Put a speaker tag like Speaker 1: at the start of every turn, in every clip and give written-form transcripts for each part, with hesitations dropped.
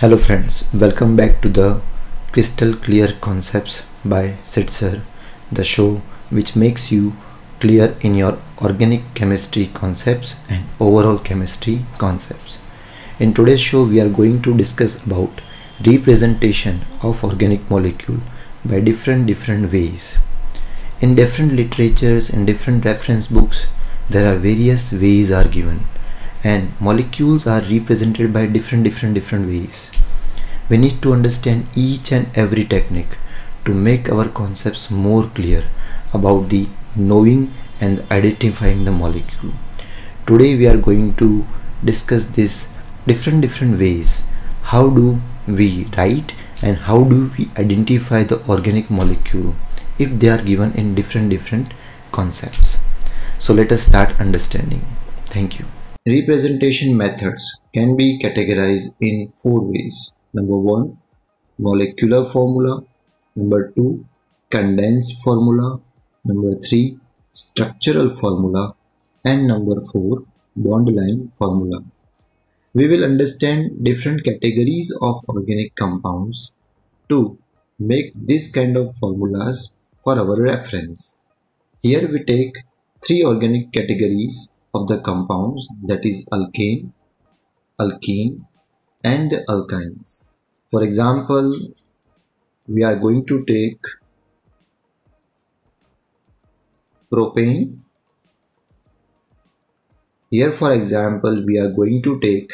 Speaker 1: Hello friends, welcome back to the Crystal Clear Concepts by Sid Sir, the show which makes you clear in your organic chemistry concepts and overall chemistry concepts. In today's show we are going to discuss about representation of organic molecule by different ways. In different literatures, in different reference books, there are various ways are given and molecules are represented by different ways. We need to understand each and every technique to make our concepts more clear about the knowing and identifying the molecule. Today we are going to discuss this different ways. How do we write and how do we identify the organic molecule if they are given in different concepts. So let us start understanding. Thank you. Representation methods can be categorized in four ways. Number 1, molecular formula. Number 2, condensed formula. Number 3, structural formula. And number 4, bond line formula. We will understand different categories of organic compounds to make this kind of formulas for our reference. Here we take 3 organic categories of the compounds, that is alkane, alkene and the alkynes. For example, we are going to take propane. Here for example we are going to take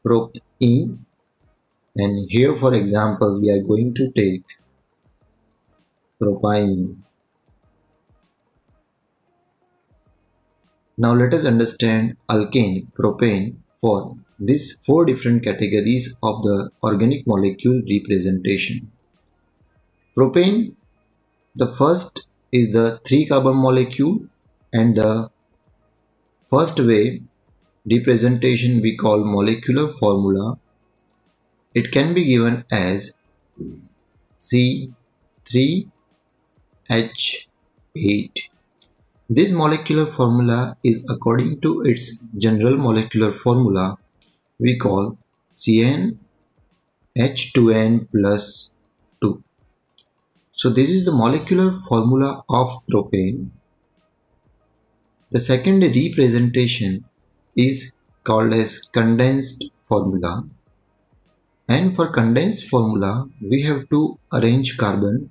Speaker 1: propene, and here for example we are going to take propyne. Now let us understand alkane, propane for these 4 different categories of the organic molecule representation. Propane, the first is the 3 carbon molecule, and the first way representation we call molecular formula. It can be given as C3H8. This molecular formula is according to its general molecular formula we call CnH2n plus 2. So this is the molecular formula of propane. The second representation is called as condensed formula, and for condensed formula we have to arrange carbon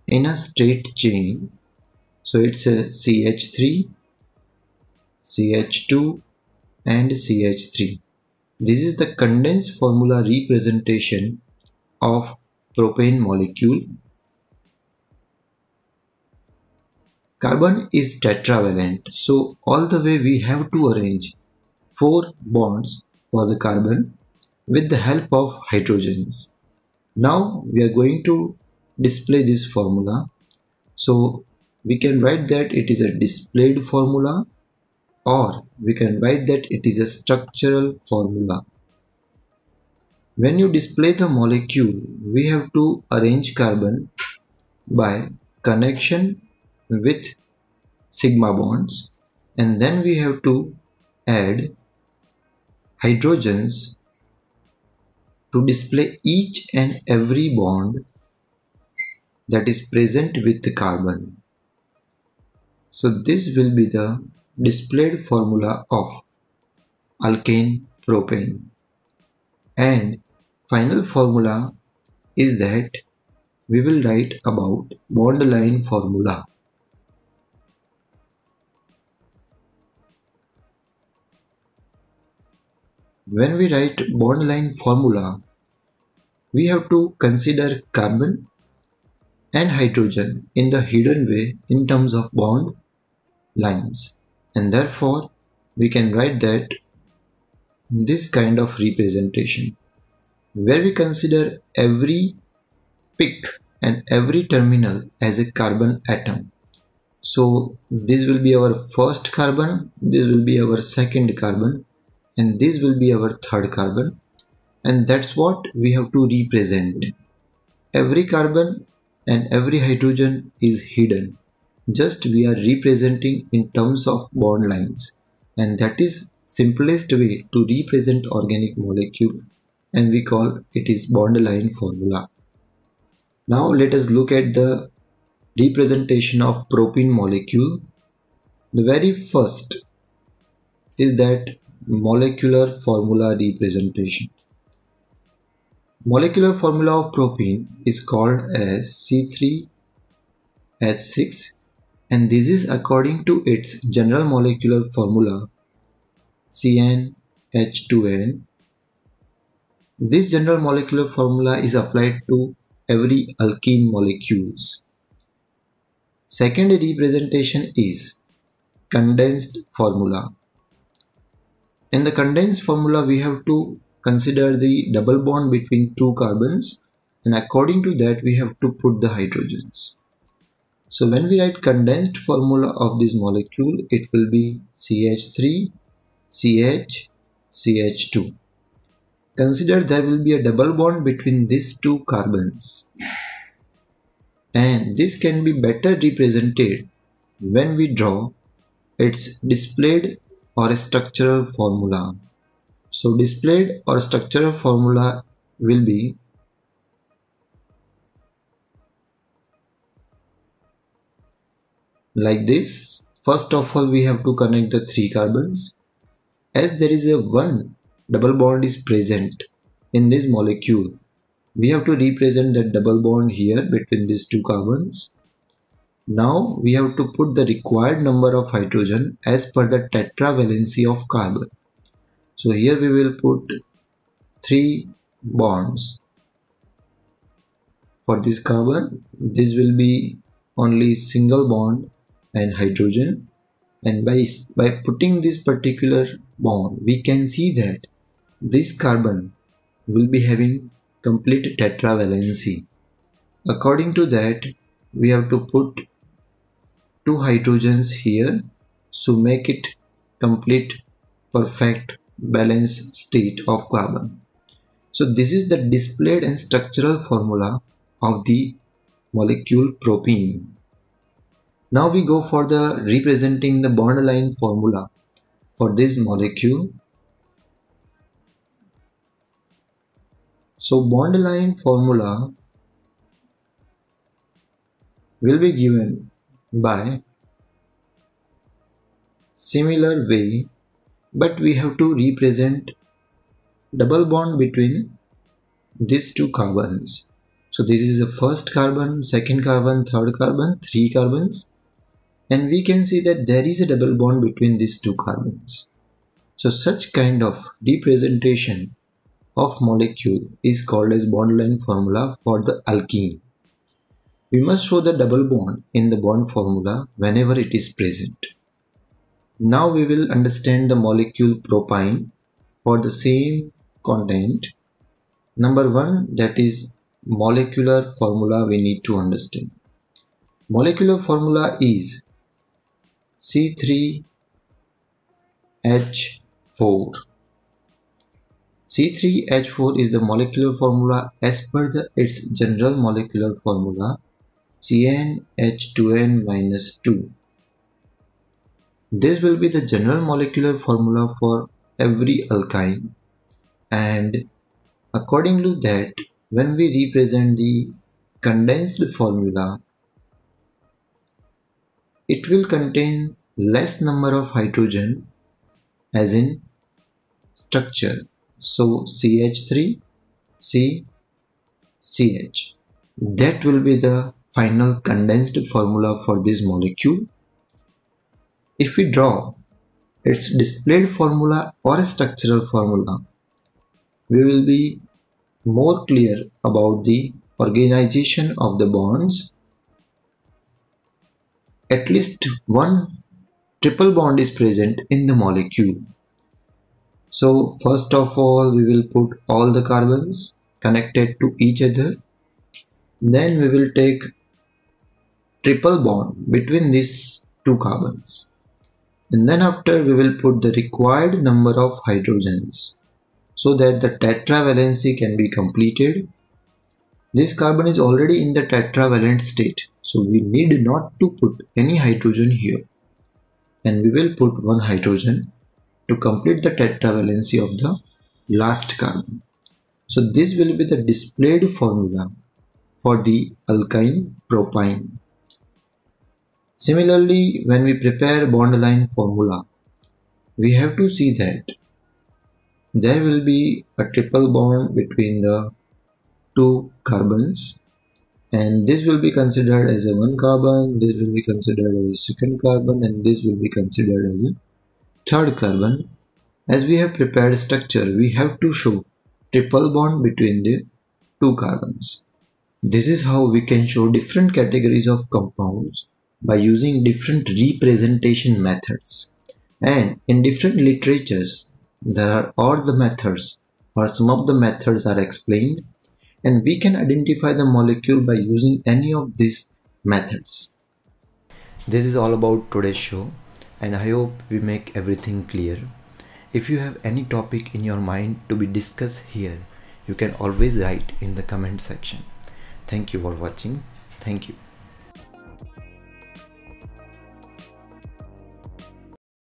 Speaker 1: in a straight chain. So it's a CH3, CH2 and CH3. This is the condensed formula representation of propane molecule. Carbon is tetravalent, so all the way we have to arrange 4 bonds for the carbon with the help of hydrogens. Now we are going to display this formula. So we can write that it is a displayed formula, or we can write that it is a structural formula. When you display the molecule, we have to arrange carbon by connection with sigma bonds, and then we have to add hydrogens to display each and every bond that is present with the carbon. So this will be the displayed formula of alkane propane, and final formula is that we will write about bond line formula. When we write bond line formula, we have to consider carbon and hydrogen in the hidden way in terms of bond lines, and therefore we can write that this kind of representation where we consider every peak and every terminal as a carbon atom. So this will be our first carbon, this will be our second carbon, and this will be our third carbon, and that's what we have to represent. Every carbon and every hydrogen is hidden, just we are representing in terms of bond lines, and that is simplest way to represent organic molecule, and we call it is bond-line formula. Now let us look at the representation of propene molecule. The very first is that molecular formula representation. Molecular formula of propene is called as C3H6, and this is according to its general molecular formula CnH2n. This general molecular formula is applied to every alkene molecules. Second representation is condensed formula. In the condensed formula, we have to consider the double bond between two carbons, and according to that we have to put the hydrogens. So when we write condensed formula of this molecule, it will be CH3, CH, CH2. Consider there will be a double bond between these two carbons, and this can be better represented when we draw its displayed or structural formula. So displayed or structural formula will be like this. First of all, we have to connect the three carbons. As there is a one double bond is present in this molecule, we have to represent that double bond here between these two carbons. Now we have to put the required number of hydrogen as per the tetravalency of carbon. So here we will put 3 bonds for this carbon. This will be only single bond and hydrogen, and by putting this particular bond, we can see that this carbon will be having complete tetravalency. According to that, we have to put 2 hydrogens here to make it complete perfect balanced state of carbon. So this is the displayed and structural formula of the molecule propene. Now we go for the representing the bond line formula for this molecule. So bond line formula will be given by similar way, but we have to represent double bond between these two carbons. So this is the first carbon, second carbon, third carbon, 3 carbons, and we can see that there is a double bond between these two carbons. So such kind of representation of molecule is called as bond line formula for the alkene. We must show the double bond in the bond formula whenever it is present. Now we will understand the molecule propyne for the same content. Number 1, that is molecular formula we need to understand. Molecular formula is C3H4. C3H4 is the molecular formula as per its general molecular formula CnH2n-2. This will be the general molecular formula for every alkyne, and according to that, when we represent the condensed formula, it will contain less number of hydrogen as in structure. So CH3, C, CH. That will be the final condensed formula for this molecule. If we draw its displayed formula or structural formula, we will be more clear about the organization of the bonds. At least one triple bond is present in the molecule. So first of all, we will put all the carbons connected to each other. Then we will take triple bond between these two carbons. And then after we will put the required number of hydrogens so that the tetravalency can be completed. This carbon is already in the tetravalent state, so we need not to put any hydrogen here. And we will put one hydrogen to complete the tetravalency of the last carbon. So this will be the displayed formula for the alkyne propyne. Similarly, when we prepare bond line formula, we have to see that there will be a triple bond between the two carbons, and this will be considered as a one carbon, this will be considered as a second carbon, and this will be considered as a third carbon. As we have prepared structure, we have to show triple bond between the two carbons. This is how we can show different categories of compounds by using different representation methods. And in different literatures, there are all the methods or some of the methods are explained, and we can identify the molecule by using any of these methods. This is all about today's show, and I hope we make everything clear. If you have any topic in your mind to be discussed here, you can always write in the comment section. Thank you for watching. Thank you.